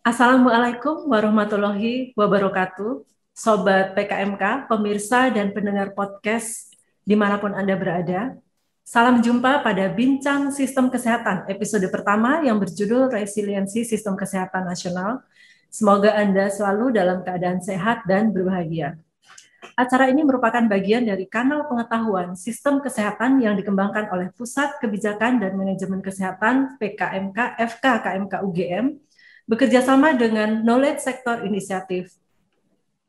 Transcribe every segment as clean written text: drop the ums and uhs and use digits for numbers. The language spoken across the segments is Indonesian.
Assalamualaikum warahmatullahi wabarakatuh, Sobat PKMK, pemirsa dan pendengar podcast dimanapun Anda berada. Salam jumpa pada Bincang Sistem Kesehatan, episode pertama yang berjudul Resiliensi Sistem Kesehatan Nasional. Semoga Anda selalu dalam keadaan sehat dan berbahagia. Acara ini merupakan bagian dari kanal pengetahuan sistem kesehatan yang dikembangkan oleh Pusat Kebijakan dan Manajemen Kesehatan PKMK FK UGM bekerja sama dengan Knowledge Sector Initiative.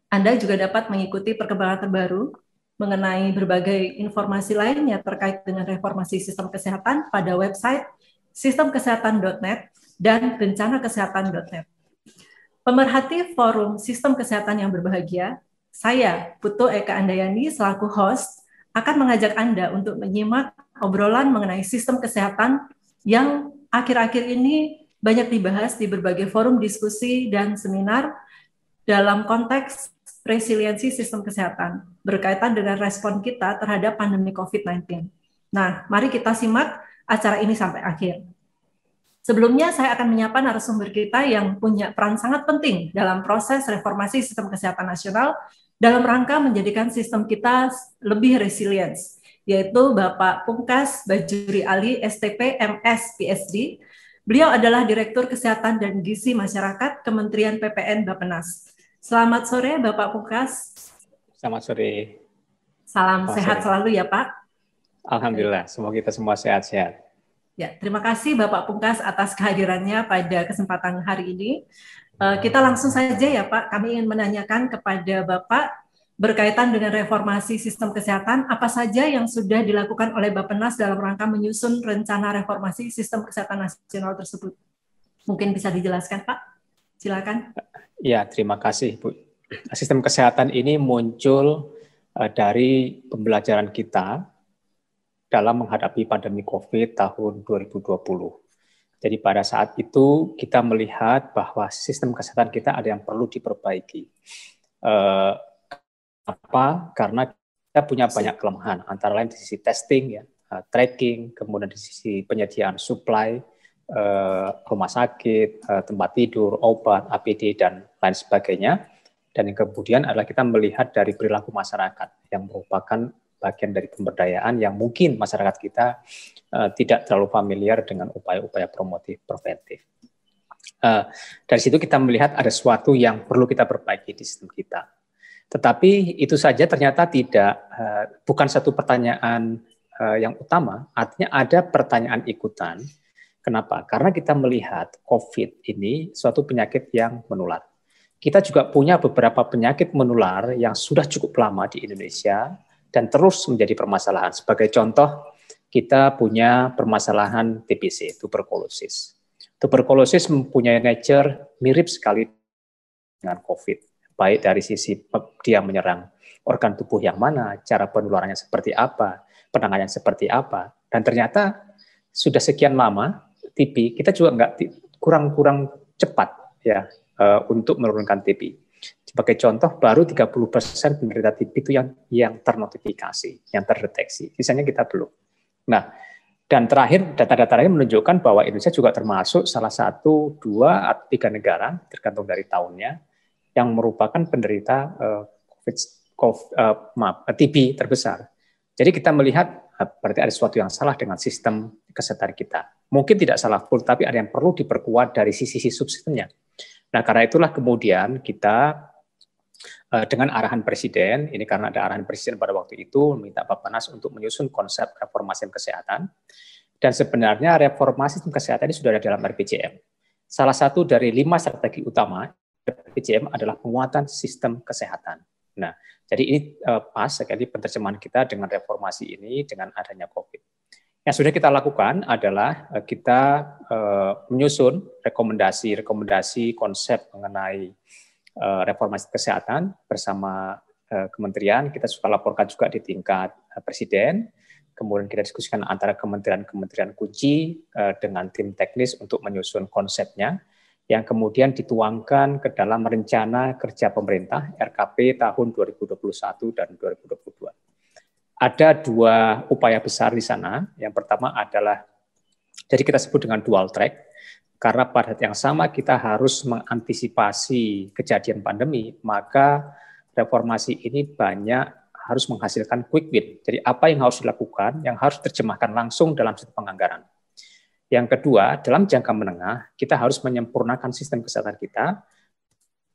Anda juga dapat mengikuti perkembangan terbaru mengenai berbagai informasi lainnya terkait dengan reformasi sistem kesehatan pada website sistemkesehatan.net dan rencanakesehatan.net. Pemerhati Forum Sistem Kesehatan yang Berbahagia, saya, Putu Eka Andayani, selaku host, akan mengajak Anda untuk menyimak obrolan mengenai sistem kesehatan yang akhir-akhir ini banyak dibahas di berbagai forum diskusi dan seminar dalam konteks resiliensi sistem kesehatan berkaitan dengan respon kita terhadap pandemi COVID-19. Nah, mari kita simak acara ini sampai akhir. Sebelumnya, saya akan menyapa narasumber kita yang punya peran sangat penting dalam proses reformasi sistem kesehatan nasional dalam rangka menjadikan sistem kita lebih resilient, yaitu Bapak Pungkas Bajuri Ali, STP, MS, PhD. Beliau adalah Direktur Kesehatan dan Gizi Masyarakat Kementerian PPN Bappenas. Selamat sore, Bapak Pungkas. Selamat sore. Salam sehat selalu ya, Pak. Alhamdulillah, semoga kita semua sehat-sehat. Ya, terima kasih Bapak Pungkas atas kehadirannya pada kesempatan hari ini. Kita langsung saja ya Pak, kami ingin menanyakan kepada Bapak berkaitan dengan reformasi sistem kesehatan, apa saja yang sudah dilakukan oleh Bappenas dalam rangka menyusun rencana reformasi sistem kesehatan nasional tersebut. Mungkin bisa dijelaskan Pak? Silakan. Ya, terima kasih Bu. Sistem kesehatan ini muncul dari pembelajaran kita dalam menghadapi pandemi COVID tahun 2020. Jadi pada saat itu kita melihat bahwa sistem kesehatan kita ada yang perlu diperbaiki. Karena kita punya banyak kelemahan, antara lain di sisi testing, ya, tracking, kemudian di sisi penyediaan supply, rumah sakit, tempat tidur, obat, APD, dan lain sebagainya. Dan yang kemudian adalah kita melihat dari perilaku masyarakat yang merupakan bagian dari pemberdayaan yang mungkin masyarakat kita tidak terlalu familiar dengan upaya-upaya promotif preventif. Dari situ kita melihat ada sesuatu yang perlu kita perbaiki di sistem kita. Tetapi itu saja ternyata bukan satu pertanyaan yang utama, artinya ada pertanyaan ikutan. Kenapa? Karena kita melihat COVID ini suatu penyakit yang menular. Kita juga punya beberapa penyakit menular yang sudah cukup lama di Indonesia, dan terus menjadi permasalahan. Sebagai contoh, kita punya permasalahan TBC, tuberkulosis. Tuberkulosis mempunyai nature mirip sekali dengan COVID, baik dari sisi dia menyerang organ tubuh yang mana, cara penularannya seperti apa, penanganannya seperti apa, dan ternyata sudah sekian lama TB kita juga kurang cepat ya untuk menurunkan TB. Sebagai contoh, baru 30% penderita TB itu yang ternotifikasi, yang terdeteksi. Sisanya kita belum. Nah, dan terakhir, data-data lain menunjukkan bahwa Indonesia juga termasuk salah satu, 2, atau 3 negara, tergantung dari tahunnya, yang merupakan penderita TB terbesar. Jadi kita melihat, berarti ada sesuatu yang salah dengan sistem kesehatan kita. Mungkin tidak salah full, tapi ada yang perlu diperkuat dari sisi subsistemnya. Nah, karena itulah kemudian kita dengan arahan Presiden, ini karena ada arahan Presiden pada waktu itu, meminta Bappenas untuk menyusun konsep reformasi kesehatan. Dan sebenarnya reformasi sistem kesehatan ini sudah ada dalam RPJM. Salah satu dari 5 strategi utama RPJM adalah penguatan sistem kesehatan. Nah, jadi ini pas sekali penerjemahan kita dengan reformasi ini dengan adanya COVID. Yang sudah kita lakukan adalah kita menyusun rekomendasi konsep mengenai reformasi kesehatan bersama kementerian. Kita suka laporkan juga di tingkat Presiden. Kemudian kita diskusikan antara kementerian kunci dengan tim teknis untuk menyusun konsepnya, yang kemudian dituangkan ke dalam rencana kerja pemerintah RKP tahun 2021 dan 2022. Ada 2 upaya besar di sana. Yang pertama adalah, jadi kita sebut dengan dual track. Karena pada saat yang sama kita harus mengantisipasi kejadian pandemi, maka reformasi ini banyak harus menghasilkan quick win. Jadi apa yang harus dilakukan, yang harus terjemahkan langsung dalam sistem penganggaran. Yang kedua, dalam jangka menengah, kita harus menyempurnakan sistem kesehatan kita,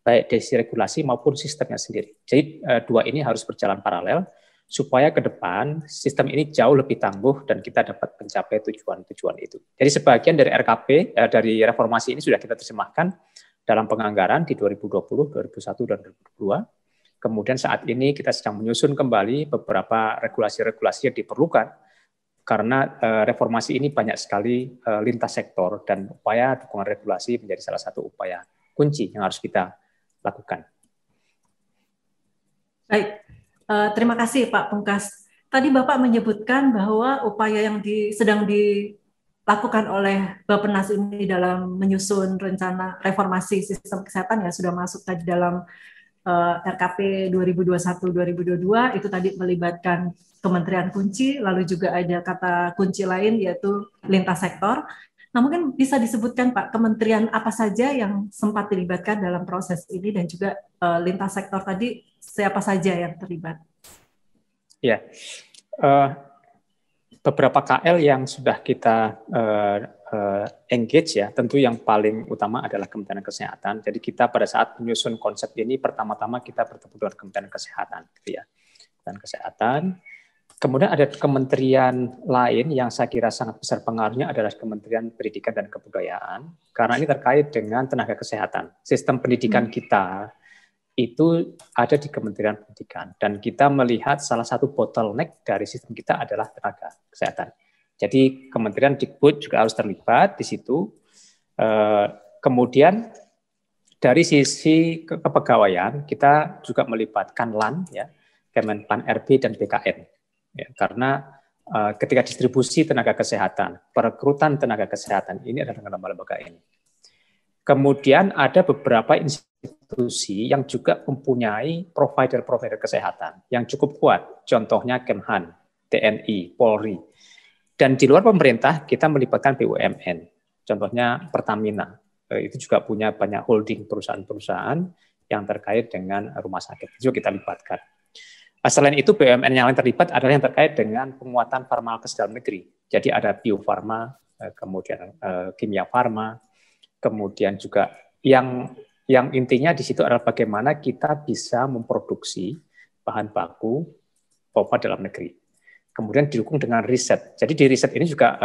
baik dari sisi regulasi maupun sistemnya sendiri. Jadi dua ini harus berjalan paralel, supaya ke depan sistem ini jauh lebih tangguh dan kita dapat mencapai tujuan-tujuan itu. Jadi sebagian dari RKP, dari reformasi ini sudah kita terjemahkan dalam penganggaran di 2020, 2021, dan 2022. Kemudian saat ini kita sedang menyusun kembali beberapa regulasi-regulasi yang diperlukan, karena reformasi ini banyak sekali lintas sektor, dan upaya dukungan regulasi menjadi salah satu upaya kunci yang harus kita lakukan. Baik. Terima kasih Pak Pungkas. Tadi Bapak menyebutkan bahwa upaya yang sedang dilakukan oleh Bappenas ini dalam menyusun rencana reformasi sistem kesehatan ya sudah masuk tadi dalam RKP 2021-2022, itu tadi melibatkan kementerian kunci, lalu juga ada kata kunci lain yaitu lintas sektor. Nah, mungkin bisa disebutkan Pak, kementerian apa saja yang sempat dilibatkan dalam proses ini, dan juga lintas sektor tadi siapa saja yang terlibat? Ya, beberapa KL yang sudah kita engage ya, tentu yang paling utama adalah Kementerian Kesehatan. Jadi kita pada saat menyusun konsep ini, pertama-tama kita bertemu dengan Kementerian Kesehatan, gitu ya. Dan Kesehatan. Kemudian ada kementerian lain yang saya kira sangat besar pengaruhnya adalah Kementerian Pendidikan dan Kebudayaan, karena ini terkait dengan tenaga kesehatan. Sistem pendidikan kita itu ada di Kementerian Pendidikan, dan kita melihat salah satu bottleneck dari sistem kita adalah tenaga kesehatan. Jadi Kementerian Dikbud juga harus terlibat di situ. Kemudian dari sisi kepegawaian kita juga melibatkan LAN, ya, Kemenpan RB dan BKN. Ya, karena ketika distribusi tenaga kesehatan, perekrutan tenaga kesehatan ini adalah dengan lembaga ini. Kemudian ada beberapa institusi yang juga mempunyai provider-provider kesehatan yang cukup kuat, contohnya Kemhan, TNI, Polri. Dan di luar pemerintah kita melibatkan BUMN, contohnya Pertamina. Itu juga punya banyak holding perusahaan-perusahaan yang terkait dengan rumah sakit, itu juga kita libatkan. Selain itu, BUMN yang lain terlibat adalah yang terkait dengan penguatan farmakes dalam negeri. Jadi ada Bio Farma, kemudian Kimia Farma, kemudian juga yang intinya di situ adalah bagaimana kita bisa memproduksi bahan baku pokok dalam negeri. Kemudian didukung dengan riset. Jadi di riset ini juga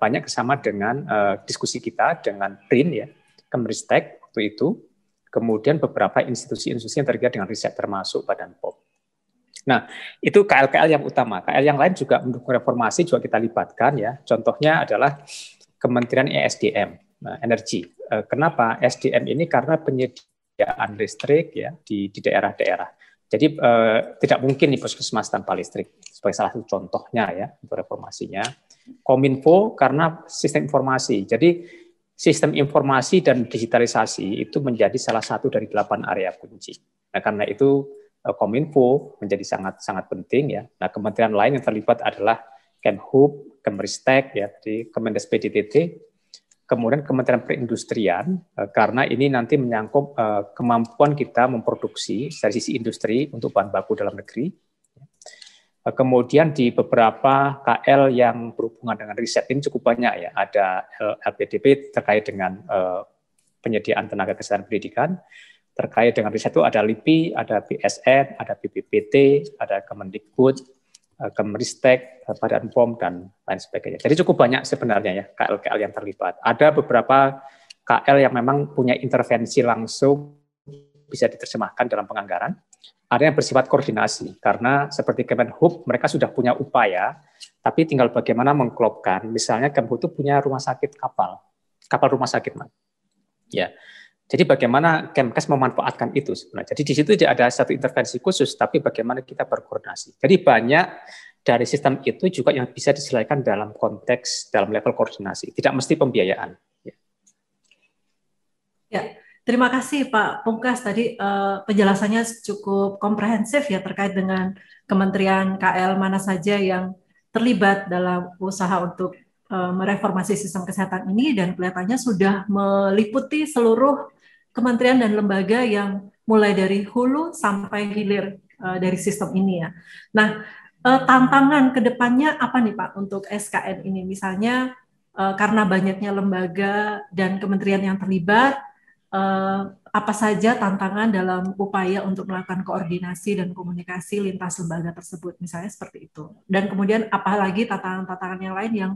banyak kesama dengan diskusi kita dengan BRIN, ya, Kemristek waktu itu, kemudian beberapa institusi-institusi yang terkait dengan riset termasuk Badan POM. Nah, itu KL-KL yang utama. KL yang lain juga mendukung reformasi juga kita libatkan, ya. Contohnya adalah Kementerian ESDM, energi. Kenapa SDM ini? Karena penyediaan listrik, ya, di daerah-daerah. Jadi tidak mungkin di puskesmas tanpa listrik, sebagai salah satu contohnya, ya, untuk reformasinya. Kominfo karena sistem informasi. Jadi sistem informasi dan digitalisasi itu menjadi salah satu dari 8 area kunci. Nah, karena itu Kominfo menjadi sangat penting, ya. Nah, kementerian lain yang terlibat adalah Kemhub, Kemristek, ya, di Kemendes PDTT, kemudian Kementerian Perindustrian, karena ini nanti menyangkut kemampuan kita memproduksi dari sisi industri untuk bahan baku dalam negeri. Kemudian di beberapa KL yang berhubungan dengan riset ini cukup banyak, ya. Ada LPDP terkait dengan penyediaan tenaga kesehatan pendidikan. Terkait dengan riset itu ada LIPI, ada BSN, ada BPPT, ada Kemendikbud, Kemristek, Badan POM, dan lain sebagainya. Jadi cukup banyak sebenarnya, ya, KL-KL yang terlibat. Ada beberapa KL yang memang punya intervensi langsung bisa diterjemahkan dalam penganggaran. Ada yang bersifat koordinasi, karena seperti Kemenhub, mereka sudah punya upaya, tapi tinggal bagaimana mengklopkan. Misalnya Kemenhub itu punya rumah sakit kapal rumah sakit, man. Ya. Jadi bagaimana Kemkes memanfaatkan itu sebenarnya. Jadi di situ tidak ada satu intervensi khusus, tapi bagaimana kita berkoordinasi. Jadi banyak dari sistem itu juga yang bisa diselesaikan dalam konteks, dalam level koordinasi. Tidak mesti pembiayaan. Ya, terima kasih Pak Pungkas. Tadi penjelasannya cukup komprehensif, ya, terkait dengan kementerian KL mana saja yang terlibat dalam usaha untuk mereformasi sistem kesehatan ini, dan kelihatannya sudah meliputi seluruh kementerian dan lembaga yang mulai dari hulu sampai hilir dari sistem ini ya. Nah, tantangan ke depannya apa nih Pak untuk SKN ini? Misalnya karena banyaknya lembaga dan kementerian yang terlibat, apa saja tantangan dalam upaya untuk melakukan koordinasi dan komunikasi lintas lembaga tersebut, misalnya seperti itu. Dan kemudian apalagi tantangan-tantangan yang lain yang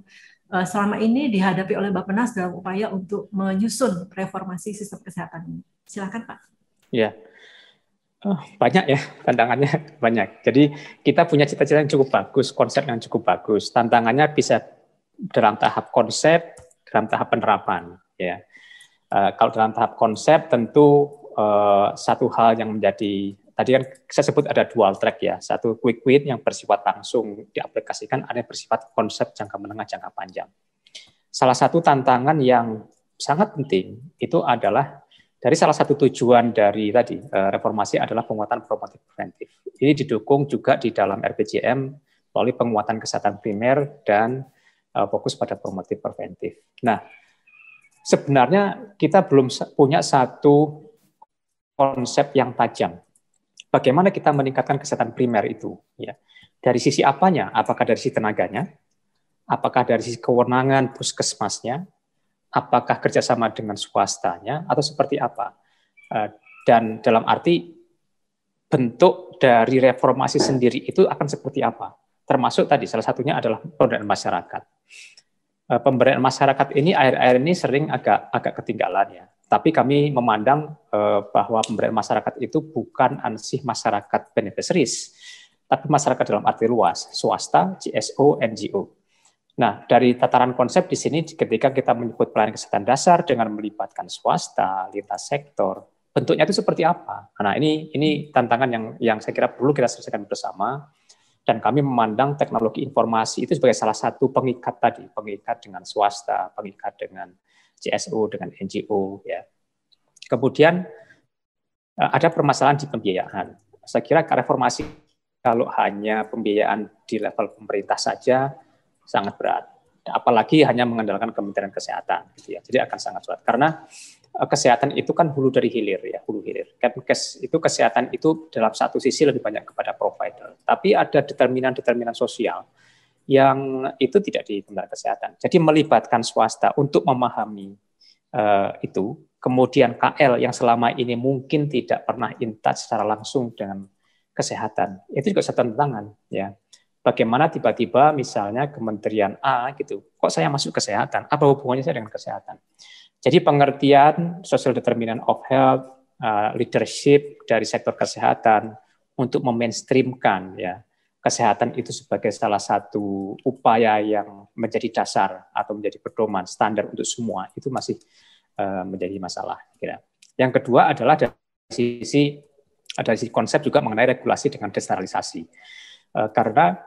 selama ini dihadapi oleh Bappenas dalam upaya untuk menyusun reformasi sistem kesehatan ini. Silakan Pak. Ya, banyak ya tantangannya banyak. Jadi kita punya cita-cita yang cukup bagus, konsep yang cukup bagus. Tantangannya bisa dalam tahap konsep, dalam tahap penerapan. Ya, kalau dalam tahap konsep tentu satu hal yang menjadi tadi kan saya sebut ada dual track ya. Satu quick win yang bersifat langsung diaplikasikan, ada yang bersifat konsep jangka menengah, jangka panjang. Salah satu tantangan yang sangat penting itu adalah dari salah satu tujuan dari tadi reformasi adalah penguatan promotif preventif. Ini didukung juga di dalam RPJM melalui penguatan kesehatan primer dan fokus pada promotif preventif. Nah, sebenarnya kita belum punya satu konsep yang tajam. Bagaimana kita meningkatkan kesehatan primer itu? Ya, dari sisi apanya? Apakah dari sisi tenaganya? Apakah dari sisi kewenangan puskesmasnya? Apakah kerjasama dengan swastanya? Atau seperti apa? Dan dalam arti bentuk dari reformasi sendiri itu akan seperti apa? Termasuk tadi salah satunya adalah pemberdayaan masyarakat. Pemberdayaan masyarakat ini akhir-akhir ini sering agak ketinggalan ya. Tapi kami memandang bahwa pemberdayaan masyarakat itu bukan ansih masyarakat beneficiaries, tapi masyarakat dalam arti luas, swasta, GSO, NGO. Nah, dari tataran konsep di sini ketika kita menyebut pelayanan kesehatan dasar dengan melibatkan swasta, lintas sektor, bentuknya itu seperti apa? Nah, ini tantangan yang saya kira perlu kita selesaikan bersama. Dan kami memandang teknologi informasi itu sebagai salah satu pengikat tadi, pengikat dengan swasta, pengikat dengan CSO, dengan NGO. Ya. Kemudian ada permasalahan di pembiayaan. Saya kira reformasi kalau hanya pembiayaan di level pemerintah saja sangat berat. Apalagi hanya mengandalkan Kementerian Kesehatan. Gitu ya. Jadi akan sangat sulit. Karena kesehatan itu kan hulu dari hilir, ya, hulu hilir. Itu kesehatan itu dalam satu sisi lebih banyak kepada provider. Tapi ada determinan-determinan sosial yang itu tidak di Kementerian Kesehatan. Jadi melibatkan swasta untuk memahami itu, kemudian KL yang selama ini mungkin tidak pernah in touch secara langsung dengan kesehatan, itu juga satu tantangan. Ya. Bagaimana tiba-tiba misalnya Kementerian A gitu, kok saya masuk kesehatan? Apa hubungannya saya dengan kesehatan? Jadi pengertian social determinant of health, leadership dari sektor kesehatan untuk memainstreamkan ya kesehatan itu sebagai salah satu upaya yang menjadi dasar atau menjadi pedoman standar untuk semua itu masih menjadi masalah. Kira. Yang kedua adalah dari sisi konsep juga mengenai regulasi dengan desentralisasi. Karena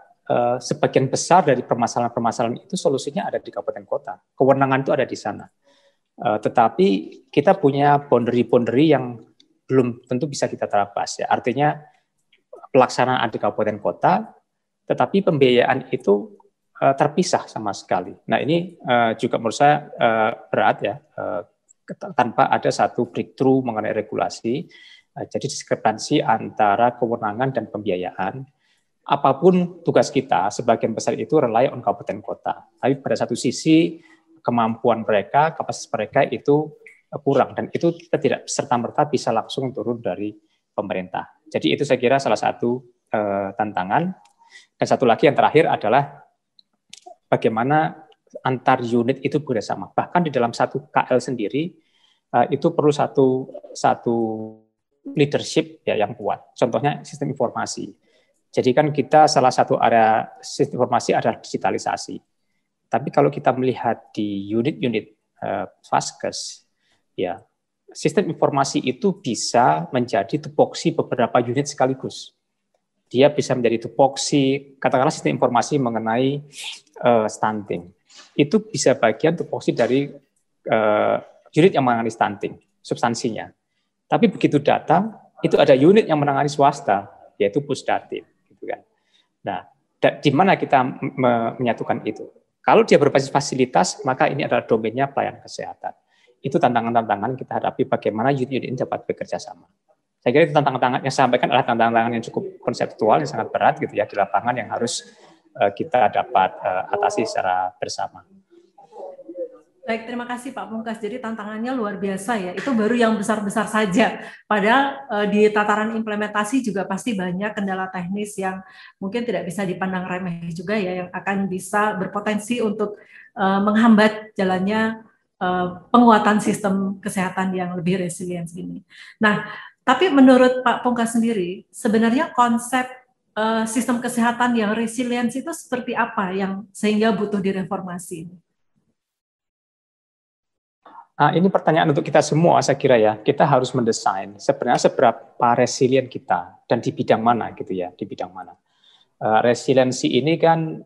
sebagian besar dari permasalahan-permasalahan itu solusinya ada di kabupaten kota. Kewenangan itu ada di sana. Tetapi kita punya boundary yang belum tentu bisa kita terabas. Ya. Artinya pelaksanaan di kabupaten kota, tetapi pembiayaan itu terpisah sama sekali. Nah ini juga menurut saya berat ya, tanpa ada satu breakthrough mengenai regulasi. Jadi diskrepansi antara kewenangan dan pembiayaan. Apapun tugas kita, sebagian besar itu rely on kabupaten kota. Tapi pada satu sisi kemampuan mereka, kapasitas mereka itu kurang dan itu kita tidak serta-merta bisa langsung turun dari pemerintah. Jadi itu saya kira salah satu tantangan. Dan satu lagi yang terakhir adalah bagaimana antar unit itu bekerjasama. Bahkan di dalam satu KL sendiri itu perlu satu leadership ya yang kuat. Contohnya sistem informasi. Jadi kan kita salah satu area sistem informasi adalah digitalisasi. Tapi kalau kita melihat di unit-unit Vaskes, ya sistem informasi itu bisa menjadi tupoksi beberapa unit sekaligus. Dia bisa menjadi tupoksi, katakanlah sistem informasi mengenai stunting. Itu bisa bagian tupoksi dari unit yang menangani stunting, substansinya. Tapi begitu data, itu ada unit yang menangani swasta, yaitu Pusdatin. Gitu kan. Nah, di mana kita menyatukan itu? Kalau dia berbasis fasilitas, maka ini adalah domainnya pelayanan kesehatan. Itu tantangan-tantangan kita hadapi bagaimana unit-unit ini dapat bekerja sama. Saya kira itu tantangan-tantangan yang saya sampaikan adalah tantangan-tantangan yang cukup konseptual, yang sangat berat gitu ya di lapangan yang harus kita dapat atasi secara bersama. Baik, terima kasih Pak Pungkas. Jadi tantangannya luar biasa ya. Itu baru yang besar-besar saja. Padahal di tataran implementasi juga pasti banyak kendala teknis yang mungkin tidak bisa dipandang remeh juga ya, yang akan bisa berpotensi untuk menghambat jalannya penguatan sistem kesehatan yang lebih resilient ini. Nah, tapi menurut Pak Pungkas sendiri, sebenarnya konsep sistem kesehatan yang resilient itu seperti apa yang sehingga butuh direformasi? Ini pertanyaan untuk kita semua, saya kira ya. Kita harus mendesain sebenarnya seberapa resilient kita dan di bidang mana gitu ya, di bidang mana. Resiliensi ini kan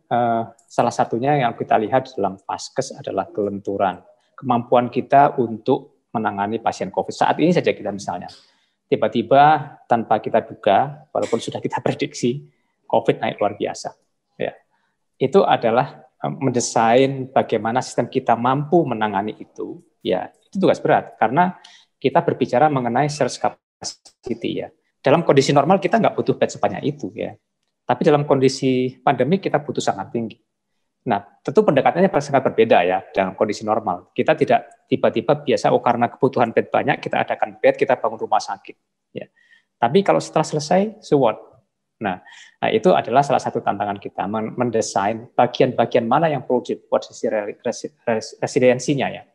salah satunya yang kita lihat dalam Vaskes adalah kelenturan, kemampuan kita untuk menangani pasien COVID. Saat ini saja kita misalnya, tiba-tiba tanpa kita duga, walaupun sudah kita prediksi, COVID naik luar biasa. Ya. Itu adalah mendesain bagaimana sistem kita mampu menangani itu. Ya, itu tugas berat karena kita berbicara mengenai surge capacity ya. Dalam kondisi normal kita nggak butuh bed sebanyak itu ya. Tapi dalam kondisi pandemi kita butuh sangat tinggi. Nah, tentu pendekatannya sangat berbeda ya dalam kondisi normal. Kita tidak tiba-tiba biasa karena kebutuhan bed banyak kita adakan bed, kita bangun rumah sakit ya. Tapi kalau setelah selesai, so what? Nah, itu adalah salah satu tantangan kita mendesain bagian-bagian mana yang perlu dibuat sisi resiliensinya ya.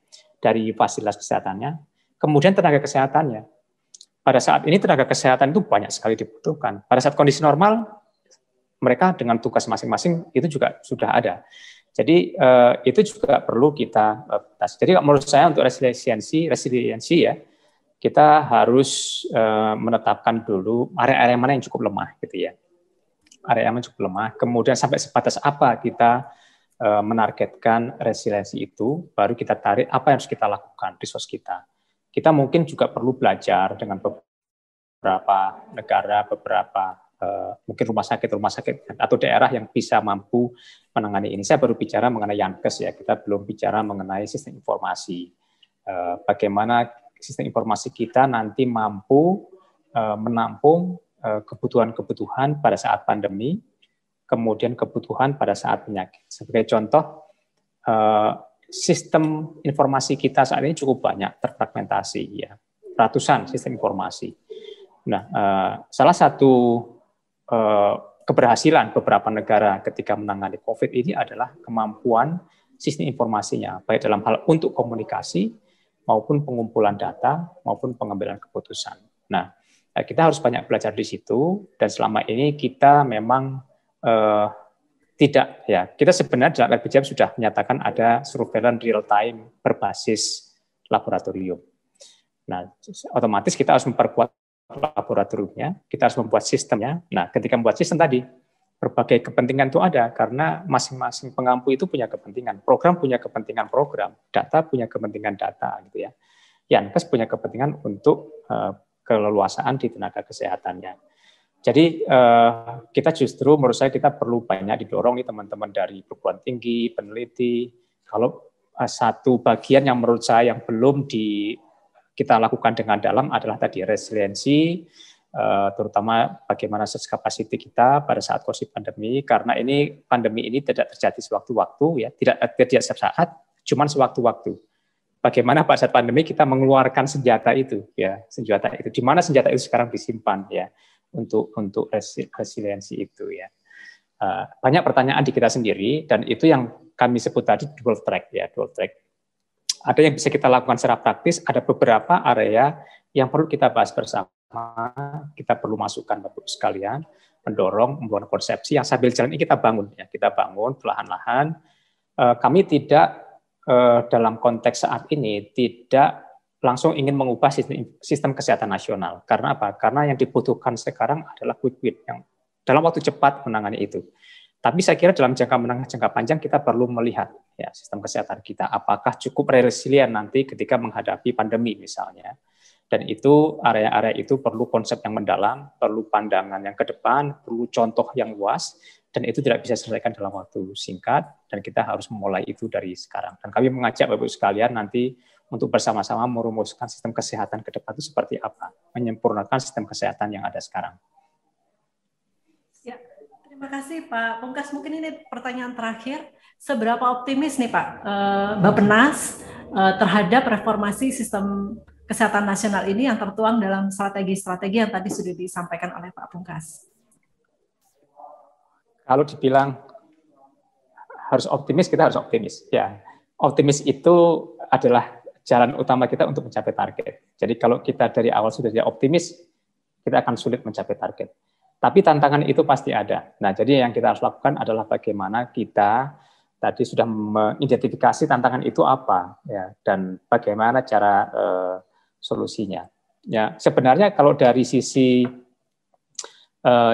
Dari fasilitas kesehatannya, kemudian tenaga kesehatannya. Pada saat ini tenaga kesehatan itu banyak sekali dibutuhkan. Pada saat kondisi normal, mereka dengan tugas masing-masing itu juga sudah ada. Jadi itu juga perlu kita bahas. Jadi menurut saya untuk resiliensi ya, kita harus menetapkan dulu area-area mana yang cukup lemah, gitu ya. Area yang cukup lemah. Kemudian sampai sebatas apa kita menargetkan resiliensi itu, baru kita tarik apa yang harus kita lakukan, resource kita. Kita mungkin juga perlu belajar dengan beberapa negara, mungkin rumah sakit atau daerah yang bisa mampu menangani ini. Saya baru bicara mengenai Yankes ya, kita belum bicara mengenai sistem informasi. Bagaimana sistem informasi kita nanti mampu menampung kebutuhan-kebutuhan pada saat pandemi, kemudian kebutuhan pada saat penyakit. Sebagai contoh, sistem informasi kita saat ini cukup banyak, terfragmentasi, ya, ratusan sistem informasi. Nah, salah satu keberhasilan beberapa negara ketika menangani COVID ini adalah kemampuan sistem informasinya, baik dalam hal untuk komunikasi, maupun pengumpulan data, maupun pengambilan keputusan. Nah, kita harus banyak belajar di situ, dan selama ini kita memang tidak ya, kita sebenarnya dalam RPJM sudah menyatakan ada surveillance real time berbasis laboratorium. Nah, otomatis kita harus memperkuat laboratoriumnya, kita harus membuat sistemnya. Nah, ketika membuat sistem tadi, berbagai kepentingan itu ada karena masing-masing pengampu itu punya kepentingan, program punya kepentingan program, data punya kepentingan data gitu ya. Yankes punya kepentingan untuk keleluasaan di tenaga kesehatannya. Jadi kita justru menurut saya kita perlu banyak didorong nih teman-teman dari perguruan tinggi, peneliti. Kalau satu bagian yang menurut saya yang belum kita lakukan dengan dalam adalah tadi resiliensi, terutama bagaimana surge capacity kita pada saat kondisi pandemi, karena ini pandemi ini tidak terjadi sewaktu-waktu ya, tidak setiap saat, cuman sewaktu-waktu. Bagaimana pada saat pandemi kita mengeluarkan senjata itu ya, senjata itu di mana senjata itu sekarang disimpan ya. Untuk resiliensi itu ya. Banyak pertanyaan di kita sendiri dan itu yang kami sebut tadi dual track ya, dual track. Ada yang bisa kita lakukan secara praktis, ada beberapa area yang perlu kita bahas bersama, kita perlu masukkan Bapak sekalian, membangun konsepsi yang sambil jalan ini kita bangun ya, kita bangun perlahan-lahan. Kami tidak dalam konteks saat ini tidak langsung ingin mengubah sistem kesehatan nasional. Karena apa? Karena yang dibutuhkan sekarang adalah quick win, yang dalam waktu cepat menangani itu. Tapi saya kira dalam jangka menengah, jangka panjang kita perlu melihat ya sistem kesehatan kita, apakah cukup resilient nanti ketika menghadapi pandemi misalnya. Dan itu area-area itu perlu konsep yang mendalam, perlu pandangan yang ke depan, perlu contoh yang luas, dan itu tidak bisa diselesaikan dalam waktu singkat, dan kita harus memulai itu dari sekarang. Dan kami mengajak Bapak Ibu sekalian nanti untuk bersama-sama merumuskan sistem kesehatan ke depan itu seperti apa, menyempurnakan sistem kesehatan yang ada sekarang. Ya, terima kasih Pak Pungkas. Mungkin ini pertanyaan terakhir, seberapa optimis nih Pak Bappenas terhadap reformasi sistem kesehatan nasional ini yang tertuang dalam strategi-strategi yang tadi sudah disampaikan oleh Pak Pungkas? Kalau dibilang harus optimis, kita harus optimis. Ya, optimis itu adalah jalan utama kita untuk mencapai target. Jadi kalau kita dari awal sudah tidak optimis, kita akan sulit mencapai target. Tapi tantangan itu pasti ada. Nah, jadi yang kita harus lakukan adalah bagaimana kita tadi sudah mengidentifikasi tantangan itu apa, ya, dan bagaimana cara solusinya. Ya, sebenarnya kalau dari sisi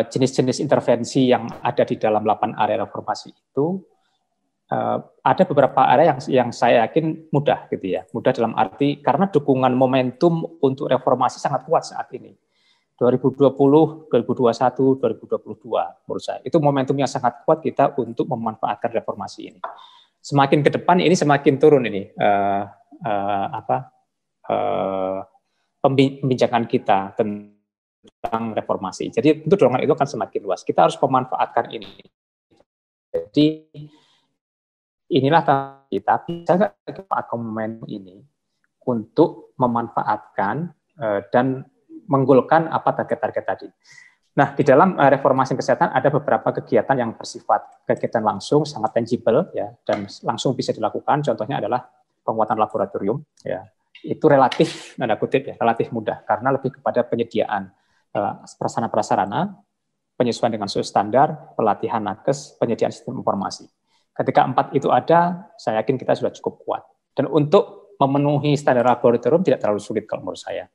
jenis-jenis intervensi yang ada di dalam 8 area reformasi itu, ada beberapa area yang saya yakin mudah gitu ya. Mudah dalam arti karena dukungan momentum untuk reformasi sangat kuat saat ini. 2020, 2021, 2022 menurut saya. Itu momentum yang sangat kuat kita untuk memanfaatkan reformasi ini. Semakin ke depan ini semakin turun ini pembincangan kita tentang reformasi. Jadi untuk dorongan itu akan semakin luas. Kita harus memanfaatkan ini. Jadi inilah kita bisa memanfaatkan momentum ini untuk memanfaatkan dan menggolkan apa target-target tadi. Nah, di dalam reformasi kesehatan ada beberapa kegiatan yang bersifat kegiatan langsung, sangat tangible, ya, dan langsung bisa dilakukan. Contohnya adalah penguatan laboratorium, ya. Itu relatif, tanda kutip, ya, relatif mudah karena lebih kepada penyediaan prasarana-prasarana, penyesuaian dengan suhu standar, pelatihan nakes, penyediaan sistem informasi. Ketika 4 itu ada, saya yakin kita sudah cukup kuat. Dan untuk memenuhi standar laboratorium tidak terlalu sulit kalau menurut saya.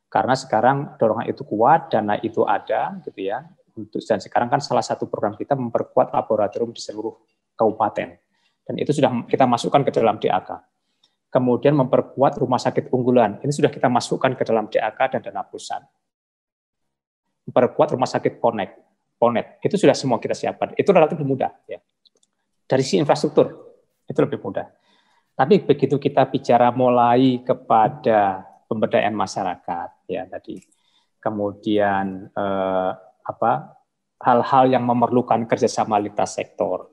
Karena sekarang dorongan itu kuat, dana itu ada, gitu ya. Dan sekarang kan salah satu program kita memperkuat laboratorium di seluruh kabupaten. Dan itu sudah kita masukkan ke dalam DAK. Kemudian memperkuat rumah sakit unggulan. Ini sudah kita masukkan ke dalam DAK dan dana pusat. Memperkuat rumah sakit PONET. Itu sudah semua kita siapkan. Itu relatif mudah, ya. Dari sisi infrastruktur, itu lebih mudah. Tapi begitu kita bicara mulai kepada pemberdayaan masyarakat, ya tadi, kemudian hal-hal yang memerlukan kerjasama lintas sektor,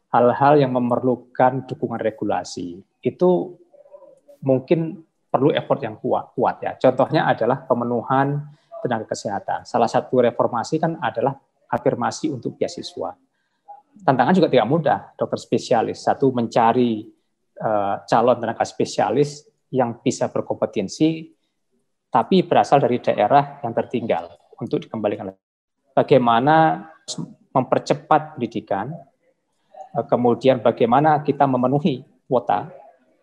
hal-hal yang memerlukan dukungan regulasi, itu mungkin perlu effort yang kuat ya. Contohnya adalah pemenuhan tenaga kesehatan. Salah satu reformasi kan adalah afirmasi untuk beasiswa. Tantangan juga tidak mudah, dokter spesialis. Satu, mencari calon tenaga spesialis yang bisa berkompetensi, tapi berasal dari daerah yang tertinggal untuk dikembalikan. Bagaimana mempercepat pendidikan, kemudian bagaimana kita memenuhi kuota.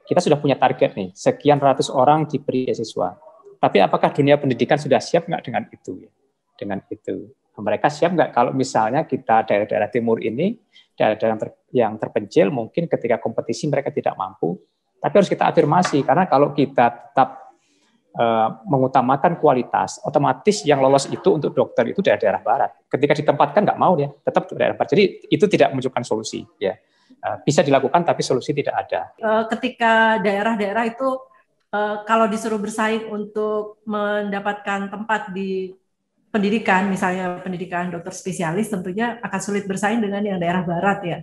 Kita sudah punya target nih, sekian ratus orang diberi beasiswa. Tapi apakah dunia pendidikan sudah siap nggak dengan itu? Dengan itu. Mereka siap nggak kalau misalnya kita daerah-daerah timur ini, daerah-daerah yang terpencil, mungkin ketika kompetisi mereka tidak mampu, tapi harus kita afirmasi, karena kalau kita tetap mengutamakan kualitas, otomatis yang lolos itu untuk dokter itu daerah-daerah barat. Ketika ditempatkan nggak mau dia, tetap daerah barat. Jadi itu tidak menunjukkan solusi. Ya, bisa dilakukan, tapi solusi tidak ada. Ketika daerah-daerah itu kalau disuruh bersaing untuk mendapatkan tempat di pendidikan, misalnya pendidikan dokter spesialis, tentunya akan sulit bersaing dengan yang daerah barat ya,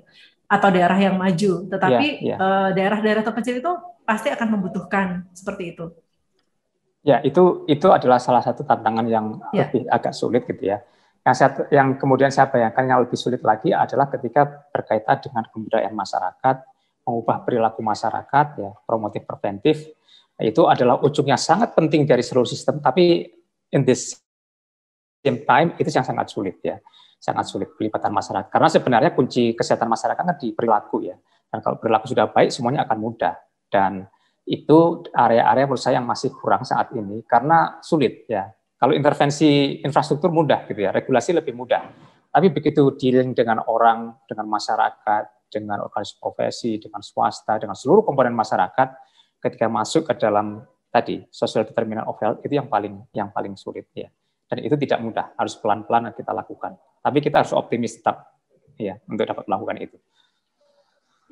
atau daerah yang maju. Tetapi daerah-daerah terpencil itu pasti akan membutuhkan seperti itu. Ya, itu adalah salah satu tantangan yang lebih agak sulit gitu ya. Yang kemudian saya bayangkan yang lebih sulit lagi adalah ketika berkaitan dengan kebudayaan masyarakat, mengubah perilaku masyarakat, ya, promotif preventif. Itu adalah ujung yang sangat penting dari seluruh sistem, tapi in this same time itu yang sangat sulit ya, sangat sulit pelibatan masyarakat. Karena sebenarnya kunci kesehatan masyarakat kan di perilaku ya. Dan kalau perilaku sudah baik, semuanya akan mudah. Dan itu area-area menurut saya yang masih kurang saat ini karena sulit ya. Kalau intervensi infrastruktur mudah gitu ya, regulasi lebih mudah. Tapi begitu dealing dengan orang, dengan masyarakat, dengan organisasi profesi, dengan swasta, dengan seluruh komponen masyarakat, ketika masuk ke dalam tadi social determinant of health itu yang paling sulit ya. Dan itu tidak mudah, harus pelan-pelan kita lakukan. Tapi kita harus optimis tetap ya untuk dapat melakukan itu.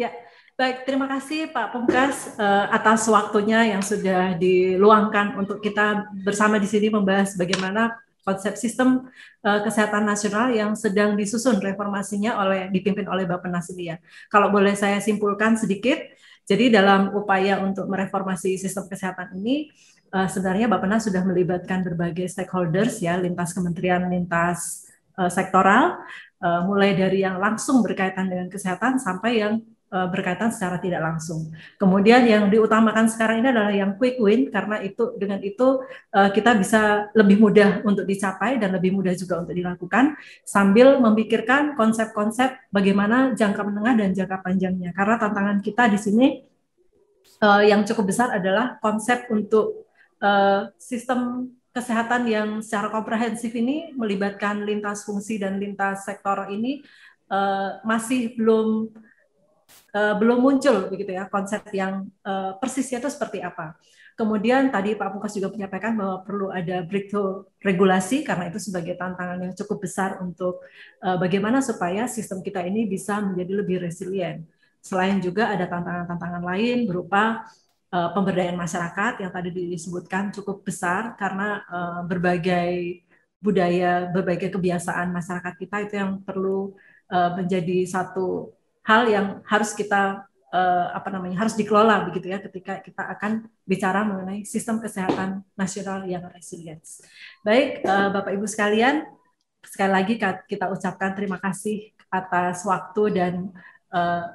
Ya, baik. Terima kasih Pak Pungkas atas waktunya yang sudah diluangkan untuk kita bersama di sini membahas bagaimana konsep sistem kesehatan nasional yang sedang disusun reformasinya dipimpin oleh Bappenas ini ya. Kalau boleh saya simpulkan sedikit, jadi dalam upaya untuk mereformasi sistem kesehatan ini, sebenarnya Bappenas sudah melibatkan berbagai stakeholders ya, lintas kementerian, lintas sektoral, mulai dari yang langsung berkaitan dengan kesehatan sampai yang berkaitan secara tidak langsung. Kemudian yang diutamakan sekarang ini adalah yang quick win, karena dengan itu kita bisa lebih mudah untuk dicapai dan lebih mudah juga untuk dilakukan, sambil memikirkan konsep-konsep bagaimana jangka menengah dan jangka panjangnya. Karena tantangan kita di sini yang cukup besar adalah konsep untuk sistem kesehatan yang secara komprehensif ini melibatkan lintas fungsi dan lintas sektor ini masih belum muncul begitu ya, konsep yang persisnya itu seperti apa. Kemudian tadi Pak Pungkas juga menyampaikan bahwa perlu ada breakthrough regulasi, karena itu sebagai tantangan yang cukup besar untuk bagaimana supaya sistem kita ini bisa menjadi lebih resilient. Selain juga ada tantangan-tantangan lain berupa pemberdayaan masyarakat yang tadi disebutkan cukup besar, karena berbagai budaya, berbagai kebiasaan masyarakat kita itu yang perlu menjadi satu hal yang harus kita harus dikelola begitu ya, ketika kita akan bicara mengenai sistem kesehatan nasional yang resilient. Baik, Bapak Ibu sekalian, sekali lagi kita ucapkan terima kasih atas waktu dan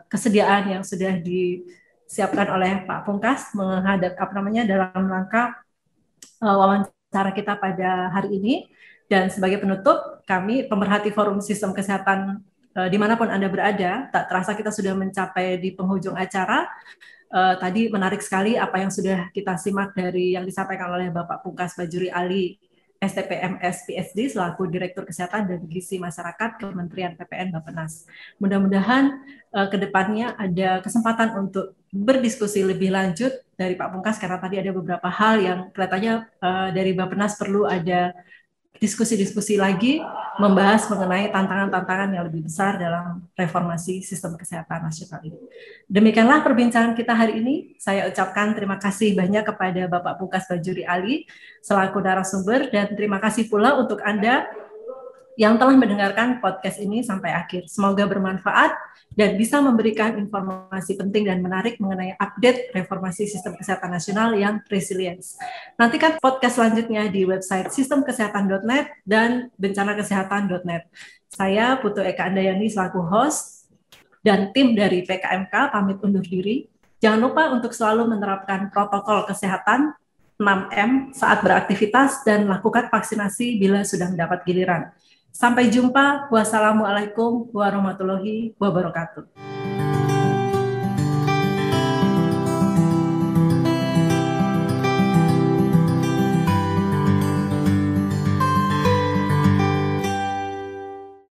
kesediaan yang sudah disiapkan oleh Pak Pungkas menghadap dalam rangka wawancara kita pada hari ini. Dan sebagai penutup, kami pemerhati Forum Sistem Kesehatan dimanapun Anda berada, tak terasa kita sudah mencapai di penghujung acara. Tadi menarik sekali apa yang sudah kita simak dari yang disampaikan oleh Bapak Pungkas Bajuri Ali, STPMS PhD selaku Direktur Kesehatan dan Gizi Masyarakat Kementerian PPN Bappenas. Mudah-mudahan ke depannya ada kesempatan untuk berdiskusi lebih lanjut dari Pak Pungkas, karena tadi ada beberapa hal yang kelihatannya dari Bappenas perlu ada diskusi-diskusi lagi membahas mengenai tantangan-tantangan yang lebih besar dalam reformasi sistem kesehatan nasional ini. Demikianlah perbincangan kita hari ini. Saya ucapkan terima kasih banyak kepada Bapak Pungkas Bajuri Ali selaku narasumber, dan terima kasih pula untuk Anda yang telah mendengarkan podcast ini sampai akhir. Semoga bermanfaat dan bisa memberikan informasi penting dan menarik mengenai update reformasi sistem kesehatan nasional yang resilient. Nantikan podcast selanjutnya di website sistemkesehatan.net dan bencanakesehatan.net. Saya Putu Eka Andayani selaku host dan tim dari PKMK pamit undur diri. Jangan lupa untuk selalu menerapkan protokol kesehatan 6M saat beraktivitas dan lakukan vaksinasi bila sudah mendapat giliran. Sampai jumpa. Wassalamualaikum warahmatullahi wabarakatuh.